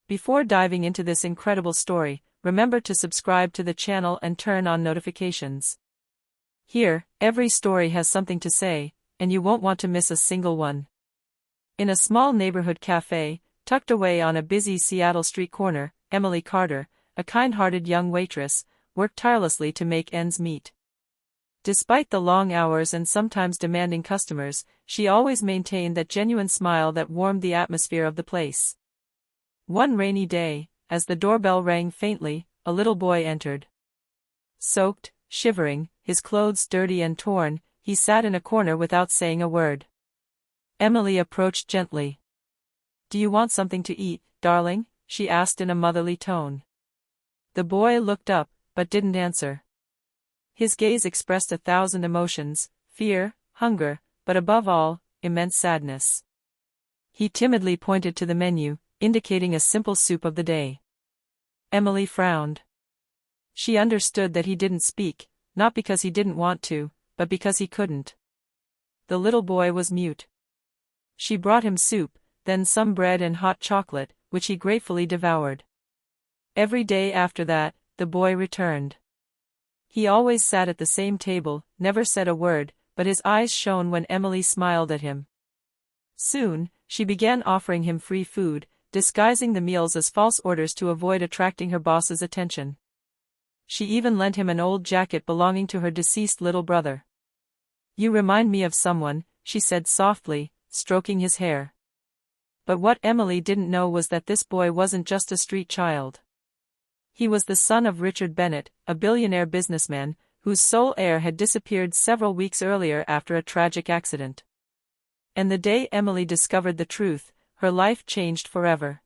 Before diving into this incredible story, remember to subscribe to the channel and turn on notifications. Here, every story has something to say, and you won't want to miss a single one. In a small neighborhood cafe, tucked away on a busy Seattle street corner, Emily Carter, a kind-hearted young waitress, worked tirelessly to make ends meet. Despite the long hours and sometimes demanding customers, she always maintained that genuine smile that warmed the atmosphere of the place. One rainy day, as the doorbell rang faintly, a little boy entered. Soaked, shivering, his clothes dirty and torn, he sat in a corner without saying a word. Emily approached gently. "Do you want something to eat, darling?" she asked in a motherly tone. The boy looked up, but didn't answer. His gaze expressed 1,000 emotions, fear, hunger, but above all, immense sadness. He timidly pointed to the menu, indicating a simple soup of the day. Emily frowned. She understood that he didn't speak, not because he didn't want to, but because he couldn't. The little boy was mute. She brought him soup, then some bread and hot chocolate, which he gratefully devoured. Every day after that, the boy returned. He always sat at the same table, never said a word, but his eyes shone when Emily smiled at him. Soon, she began offering him free food, disguising the meals as false orders to avoid attracting her boss's attention. She even lent him an old jacket belonging to her deceased little brother. "You remind me of someone," she said softly, stroking his hair. But what Emily didn't know was that this boy wasn't just a street child. He was the son of Richard Bennett, a billionaire businessman, whose sole heir had disappeared several weeks earlier after a tragic accident. And the day Emily discovered the truth, her life changed forever.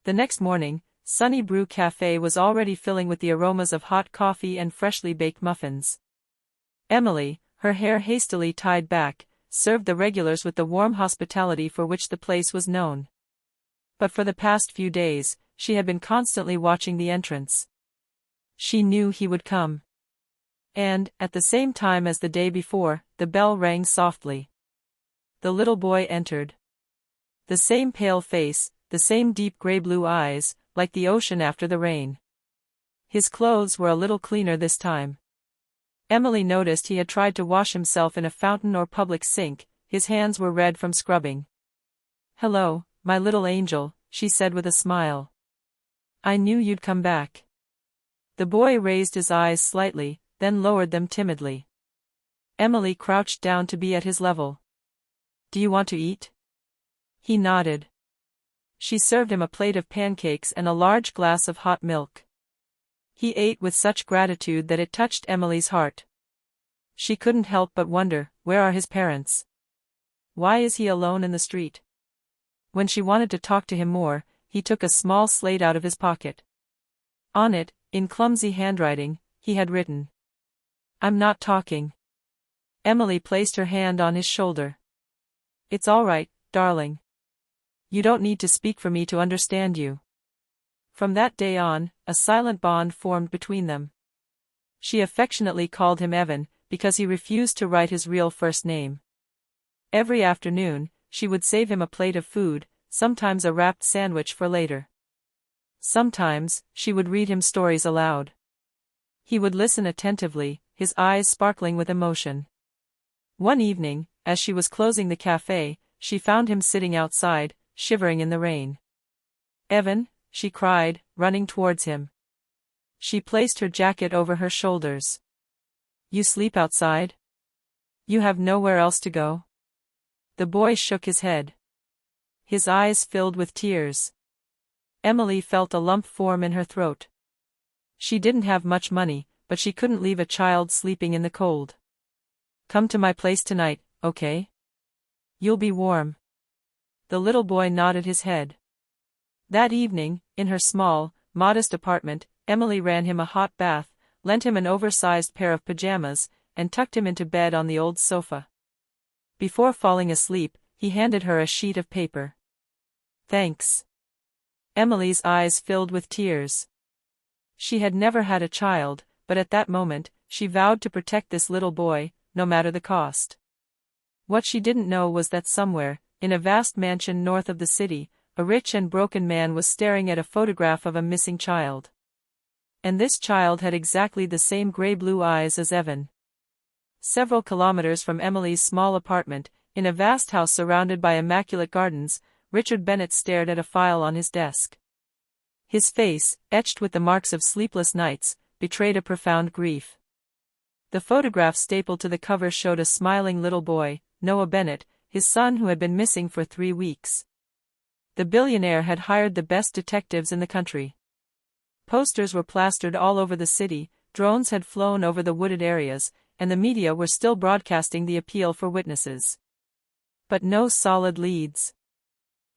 The next morning, Sunny Brew Cafe was already filling with the aromas of hot coffee and freshly baked muffins. Emily, her hair hastily tied back, served the regulars with the warm hospitality for which the place was known. But for the past few days, she had been constantly watching the entrance. She knew he would come. And, at the same time as the day before, the bell rang softly. The little boy entered. The same pale face, the same deep gray-blue eyes, like the ocean after the rain. His clothes were a little cleaner this time. Emily noticed he had tried to wash himself in a fountain or public sink, his hands were red from scrubbing. "Hello, my little angel," she said with a smile. "I knew you'd come back." The boy raised his eyes slightly, then lowered them timidly. Emily crouched down to be at his level. "Do you want to eat?" He nodded. She served him a plate of pancakes and a large glass of hot milk. He ate with such gratitude that it touched Emily's heart. She couldn't help but wonder, where are his parents? Why is he alone in the street? When she wanted to talk to him more, he took a small slate out of his pocket. On it, in clumsy handwriting, he had written, "I'm not talking." Emily placed her hand on his shoulder. "It's all right, darling. You don't need to speak for me to understand you." From that day on, a silent bond formed between them. She affectionately called him Evan, because he refused to write his real first name. Every afternoon, she would save him a plate of food, sometimes a wrapped sandwich for later. Sometimes, she would read him stories aloud. He would listen attentively, his eyes sparkling with emotion. One evening, as she was closing the cafe, she found him sitting outside, shivering in the rain. "Evan," she cried, running towards him. She placed her jacket over her shoulders. "You sleep outside? You have nowhere else to go?" The boy shook his head. His eyes filled with tears. Emily felt a lump form in her throat. She didn't have much money, but she couldn't leave a child sleeping in the cold. "Come to my place tonight, okay? You'll be warm." The little boy nodded his head. That evening, in her small, modest apartment, Emily ran him a hot bath, lent him an oversized pair of pajamas, and tucked him into bed on the old sofa. Before falling asleep, he handed her a sheet of paper. "Thanks." Emily's eyes filled with tears. She had never had a child, but at that moment, she vowed to protect this little boy, no matter the cost. What she didn't know was that somewhere, in a vast mansion north of the city, a rich and broken man was staring at a photograph of a missing child. And this child had exactly the same gray-blue eyes as Evan. Several kilometers from Emily's small apartment, in a vast house surrounded by immaculate gardens, Richard Bennett stared at a file on his desk. His face, etched with the marks of sleepless nights, betrayed a profound grief. The photograph stapled to the cover showed a smiling little boy, Noah Bennett, his son who had been missing for 3 weeks. The billionaire had hired the best detectives in the country. Posters were plastered all over the city, drones had flown over the wooded areas, and the media were still broadcasting the appeal for witnesses. But no solid leads.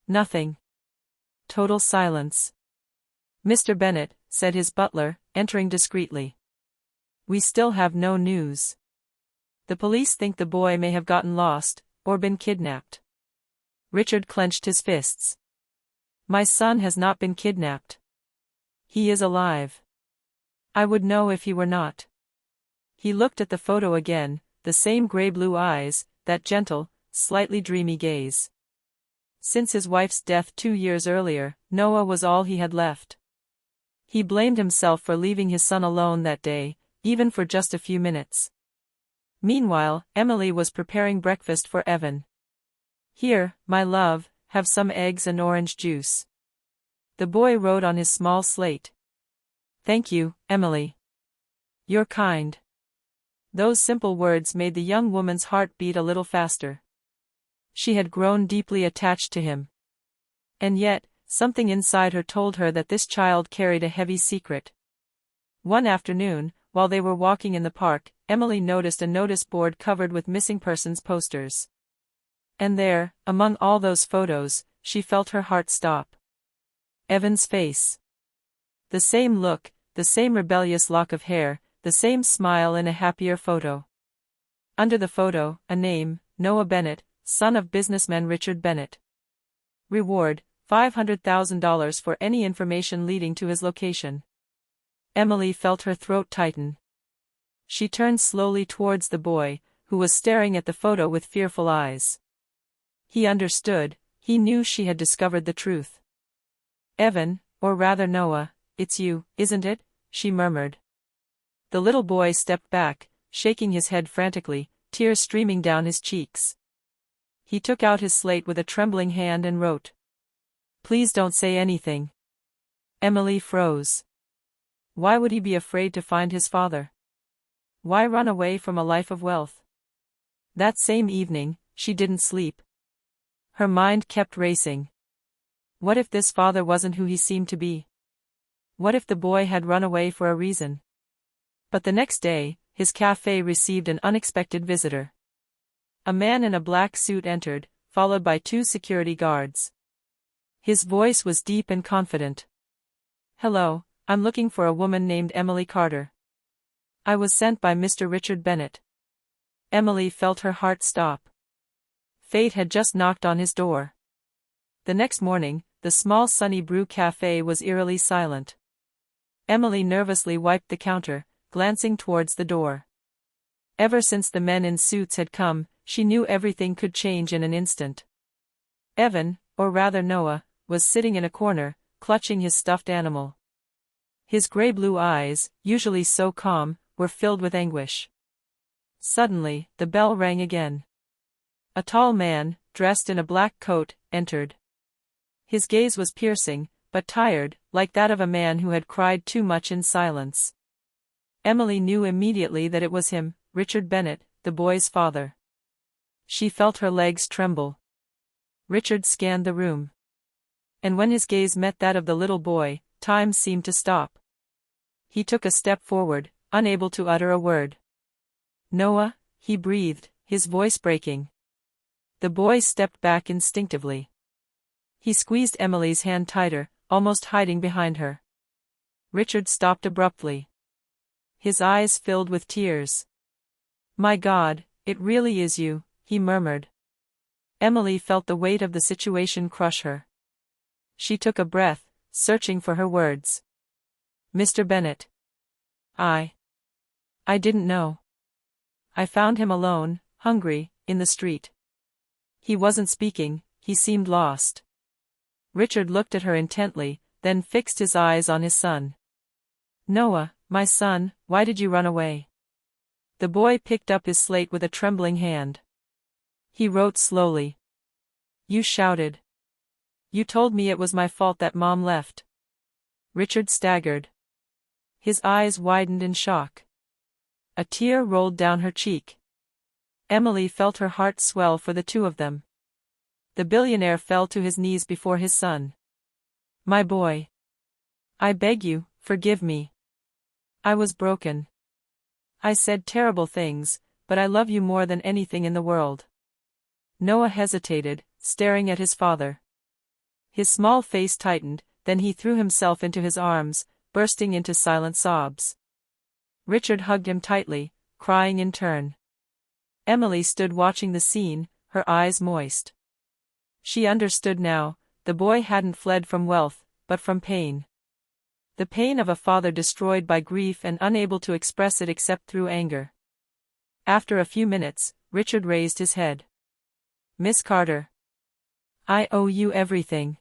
Nothing. Total silence. "Mr. Bennett," said his butler, entering discreetly. "We still have no news. The police think the boy may have gotten lost, or been kidnapped." Richard clenched his fists. "My son has not been kidnapped. He is alive. I would know if he were not." He looked at the photo again, the same gray-blue eyes, that gentle, slightly dreamy gaze. Since his wife's death 2 years earlier, Noah was all he had left. He blamed himself for leaving his son alone that day, even for just a few minutes. Meanwhile, Emily was preparing breakfast for Evan. "Here, my love, have some eggs and orange juice." The boy wrote on his small slate. "Thank you, Emily. You're kind." Those simple words made the young woman's heart beat a little faster. She had grown deeply attached to him. And yet, something inside her told her that this child carried a heavy secret. One afternoon, while they were walking in the park, Emily noticed a notice board covered with missing persons posters. And there, among all those photos, she felt her heart stop. Evan's face. The same look, the same rebellious lock of hair, the same smile in a happier photo. Under the photo, a name, Noah Bennett, son of businessman Richard Bennett. Reward, $500,000 for any information leading to his location. Emily felt her throat tighten. She turned slowly towards the boy, who was staring at the photo with fearful eyes. He understood, he knew she had discovered the truth. "Evan, or rather Noah, it's you, isn't it?" she murmured. The little boy stepped back, shaking his head frantically, tears streaming down his cheeks. He took out his slate with a trembling hand and wrote. "Please don't say anything." Emily froze. Why would he be afraid to find his father? Why run away from a life of wealth? That same evening, she didn't sleep. Her mind kept racing. What if this father wasn't who he seemed to be? What if the boy had run away for a reason? But the next day, his cafe received an unexpected visitor. A man in a black suit entered, followed by 2 security guards. His voice was deep and confident. "Hello, I'm looking for a woman named Emily Carter. I was sent by Mr. Richard Bennett." Emily felt her heart stop. Fate had just knocked on his door. The next morning, the small Sunny Brew Cafe was eerily silent. Emily nervously wiped the counter, glancing towards the door. Ever since the men in suits had come, she knew everything could change in an instant. Evan, or rather Noah, was sitting in a corner, clutching his stuffed animal. His gray-blue eyes, usually so calm, were filled with anguish. Suddenly, the bell rang again. A tall man, dressed in a black coat, entered. His gaze was piercing, but tired, like that of a man who had cried too much in silence. Emily knew immediately that it was him, Richard Bennett, the boy's father. She felt her legs tremble. Richard scanned the room. And when his gaze met that of the little boy, time seemed to stop. He took a step forward, unable to utter a word. "Noah," he breathed, his voice breaking. The boy stepped back instinctively. He squeezed Emily's hand tighter, almost hiding behind her. Richard stopped abruptly. His eyes filled with tears. "My God, it really is you," he murmured. Emily felt the weight of the situation crush her. She took a breath, searching for her words. "Mr. Bennett. I didn't know. I found him alone, hungry, in the street." He wasn't speaking, he seemed lost. Richard looked at her intently, then fixed his eyes on his son. "Noah, my son, why did you run away?" The boy picked up his slate with a trembling hand. He wrote slowly. "You shouted. You told me it was my fault that Mom left." Richard staggered. His eyes widened in shock. A tear rolled down her cheek. Emily felt her heart swell for the two of them. The billionaire fell to his knees before his son. "My boy. I beg you, forgive me. I was broken. I said terrible things, but I love you more than anything in the world." Noah hesitated, staring at his father. His small face tightened, then he threw himself into his arms, bursting into silent sobs. Richard hugged him tightly, crying in turn. Emily stood watching the scene, her eyes moist. She understood now, the boy hadn't fled from wealth, but from pain. The pain of a father destroyed by grief and unable to express it except through anger. After a few minutes, Richard raised his head. "Miss Carter. I owe you everything.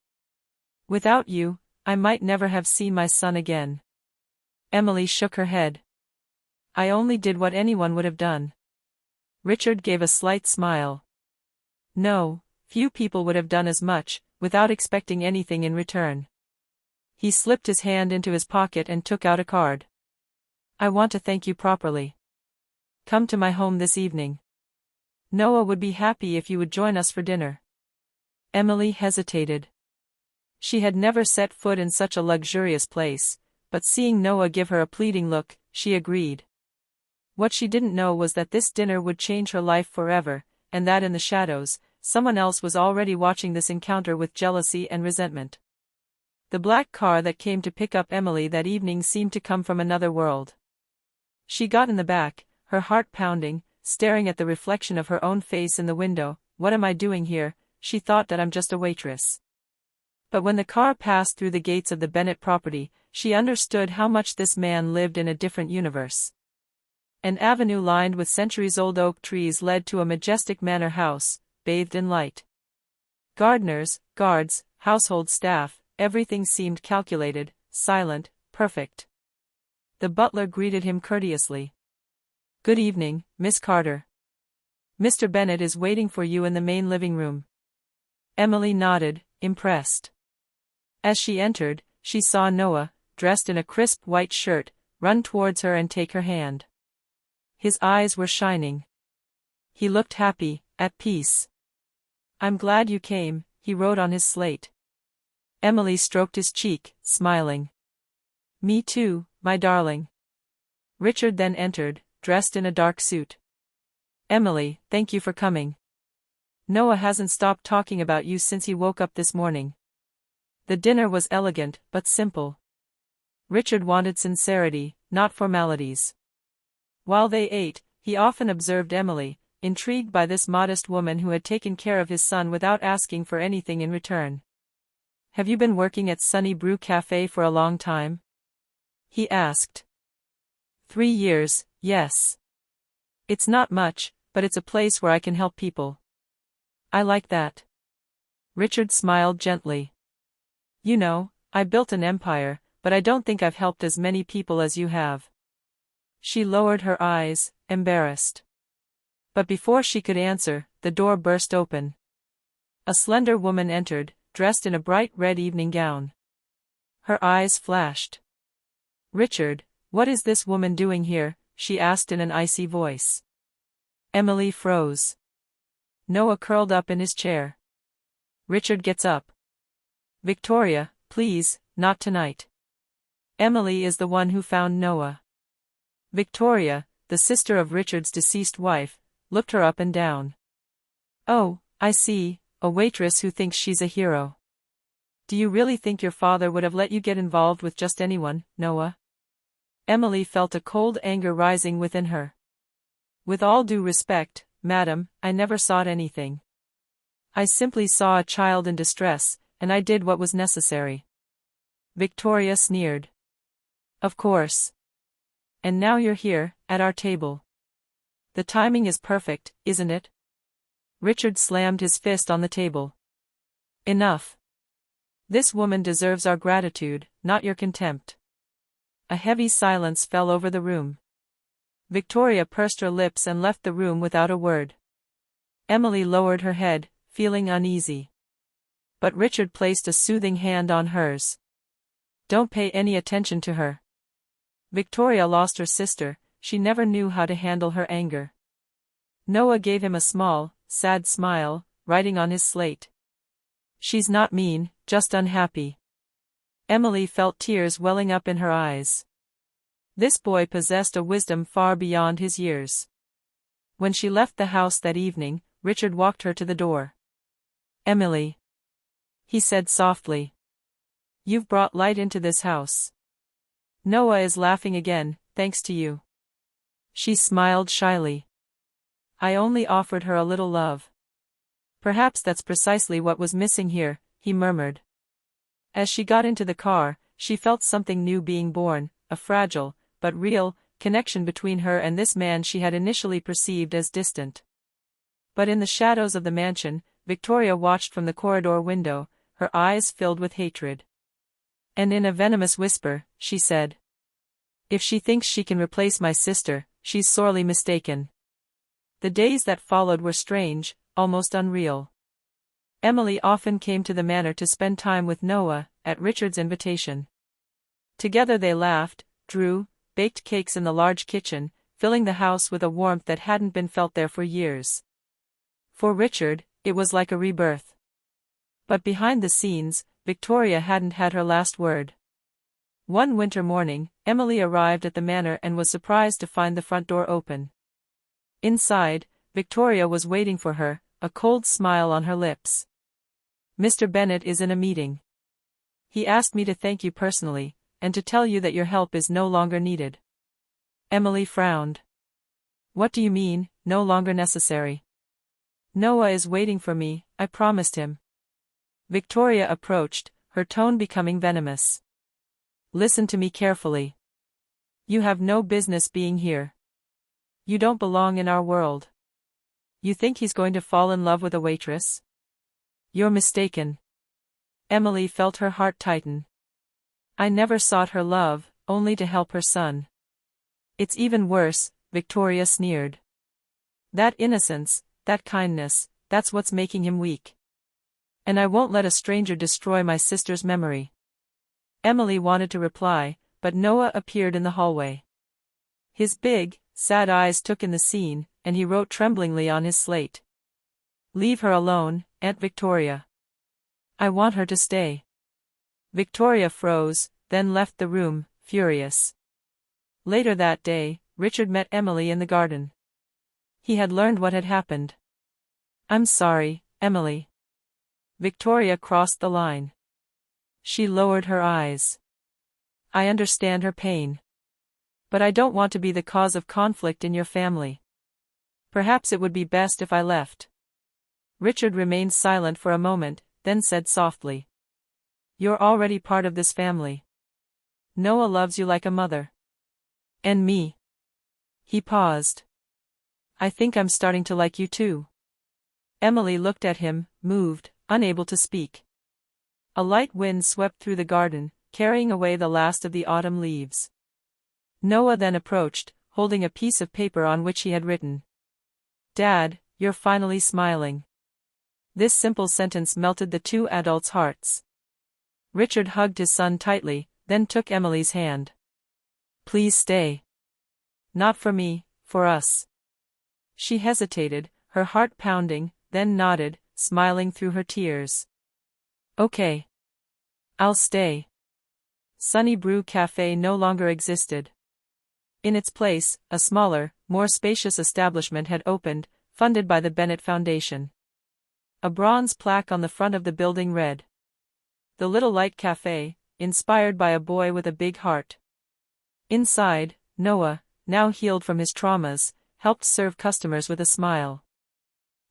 Without you, I might never have seen my son again." Emily shook her head. "I only did what anyone would have done." Richard gave a slight smile. "No, few people would have done as much, without expecting anything in return." He slipped his hand into his pocket and took out a card. "I want to thank you properly. Come to my home this evening. Noah would be happy if you would join us for dinner." Emily hesitated. She had never set foot in such a luxurious place, but seeing Noah give her a pleading look, she agreed. What she didn't know was that this dinner would change her life forever, and that in the shadows, someone else was already watching this encounter with jealousy and resentment. The black car that came to pick up Emily that evening seemed to come from another world. She got in the back, her heart pounding, staring at the reflection of her own face in the window. "What am I doing here?" she thought. "That I'm just a waitress." But when the car passed through the gates of the Bennett property, she understood how much this man lived in a different universe. An avenue lined with centuries-old oak trees led to a majestic manor house, bathed in light. Gardeners, guards, household staff, everything seemed calculated, silent, perfect. The butler greeted him courteously. "Good evening, Miss Carter. Mr. Bennett is waiting for you in the main living room." Emily nodded, impressed. As she entered, she saw Noah, dressed in a crisp white shirt, run towards her and take her hand. His eyes were shining. He looked happy, at peace. "I'm glad you came," he wrote on his slate. Emily stroked his cheek, smiling. "Me too, my darling." Richard then entered, dressed in a dark suit. "Emily, thank you for coming. Noah hasn't stopped talking about you since he woke up this morning." The dinner was elegant, but simple. Richard wanted sincerity, not formalities. While they ate, he often observed Emily, intrigued by this modest woman who had taken care of his son without asking for anything in return. "Have you been working at Sunny Brew Cafe for a long time?" he asked. 3 years, yes. It's not much, but it's a place where I can help people. I like that." Richard smiled gently. "You know, I built an empire, but I don't think I've helped as many people as you have." She lowered her eyes, embarrassed. But before she could answer, the door burst open. A slender woman entered, dressed in a bright red evening gown. Her eyes flashed. "Richard, what is this woman doing here?" she asked in an icy voice. Emily froze. Noah curled up in his chair. Richard gets up. "Victoria, please, not tonight." Emily is the one who found Noah. Victoria, the sister of Richard's deceased wife, looked her up and down. "Oh, I see, a waitress who thinks she's a hero. Do you really think your father would have let you get involved with just anyone, Noah?" Emily felt a cold anger rising within her. "With all due respect, madam, I never sought anything. I simply saw a child in distress, and I did what was necessary." Victoria sneered. "Of course. And now you're here, at our table. The timing is perfect, isn't it?" Richard slammed his fist on the table. "Enough. This woman deserves our gratitude, not your contempt. A heavy silence fell over the room. Victoria pursed her lips and left the room without a word. Emily lowered her head, feeling uneasy. But Richard placed a soothing hand on hers. Don't pay any attention to her. Victoria lost her sister, she never knew how to handle her anger. Noah gave him a small, sad smile, writing on his slate. She's not mean, just unhappy. Emily felt tears welling up in her eyes. This boy possessed a wisdom far beyond his years. When she left the house that evening, Richard walked her to the door. Emily, he said softly. You've brought light into this house. Noah is laughing again, thanks to you. She smiled shyly. I only offered her a little love. Perhaps that's precisely what was missing here, he murmured. As she got into the car, she felt something new being born, a fragile, but real, connection between her and this man she had initially perceived as distant. But in the shadows of the mansion, Victoria watched from the corridor window, her eyes filled with hatred. And in a venomous whisper, she said, if she thinks she can replace my sister, she's sorely mistaken. The days that followed were strange, almost unreal. Emily often came to the manor to spend time with Noah, at Richard's invitation. Together they laughed, drew, baked cakes in the large kitchen, filling the house with a warmth that hadn't been felt there for years. For Richard, it was like a rebirth. But behind the scenes, Victoria hadn't had her last word. One winter morning, Emily arrived at the manor and was surprised to find the front door open. Inside, Victoria was waiting for her, a cold smile on her lips. Mr. Bennet is in a meeting. He asked me to thank you personally, and to tell you that your help is no longer needed. Emily frowned. What do you mean, no longer necessary? Noah is waiting for me, I promised him. Victoria approached, her tone becoming venomous. Listen to me carefully. You have no business being here. You don't belong in our world. You think he's going to fall in love with a waitress? You're mistaken. Emily felt her heart tighten. I never sought her love, only to help her son. It's even worse, Victoria sneered. That innocence, that kindness, that's what's making him weak. And I won't let a stranger destroy my sister's memory. Emily wanted to reply, but Noah appeared in the hallway. His big, sad eyes took in the scene, and he wrote tremblingly on his slate. Leave her alone, Aunt Victoria. I want her to stay. Victoria froze, then left the room, furious. Later that day, Richard met Emily in the garden. He had learned what had happened. I'm sorry, Emily. Victoria crossed the line. She lowered her eyes. I understand her pain. But I don't want to be the cause of conflict in your family. Perhaps it would be best if I left. Richard remained silent for a moment, then said softly. You're already part of this family. Noah loves you like a mother. And me. He paused. I think I'm starting to like you too. Emily looked at him, moved, unable to speak. A light wind swept through the garden, carrying away the last of the autumn leaves. Noah then approached, holding a piece of paper on which he had written. Dad, you're finally smiling. This simple sentence melted the two adults' hearts. Richard hugged his son tightly, then took Emily's hand. Please stay. Not for me, for us. She hesitated, her heart pounding, then nodded, smiling through her tears. Okay. I'll stay. Sunny Brew Cafe no longer existed. In its place, a smaller, more spacious establishment had opened, funded by the Bennett Foundation. A bronze plaque on the front of the building read, The Little Light Cafe, inspired by a boy with a big heart. Inside, Noah, now healed from his traumas, helped serve customers with a smile.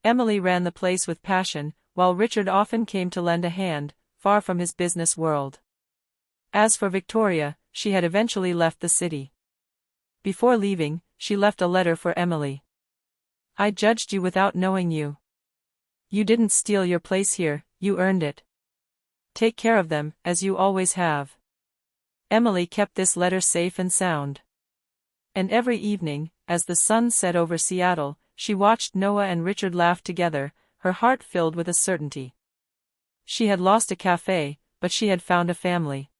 Emily ran the place with passion, while Richard often came to lend a hand, far from his business world. As for Victoria, she had eventually left the city. Before leaving, she left a letter for Emily. I judged you without knowing you. You didn't steal your place here, you earned it. Take care of them, as you always have. Emily kept this letter safe and sound. And every evening, as the sun set over Seattle, she watched Noah and Richard laugh together, her heart filled with a certainty. She had lost a cafe, but she had found a family.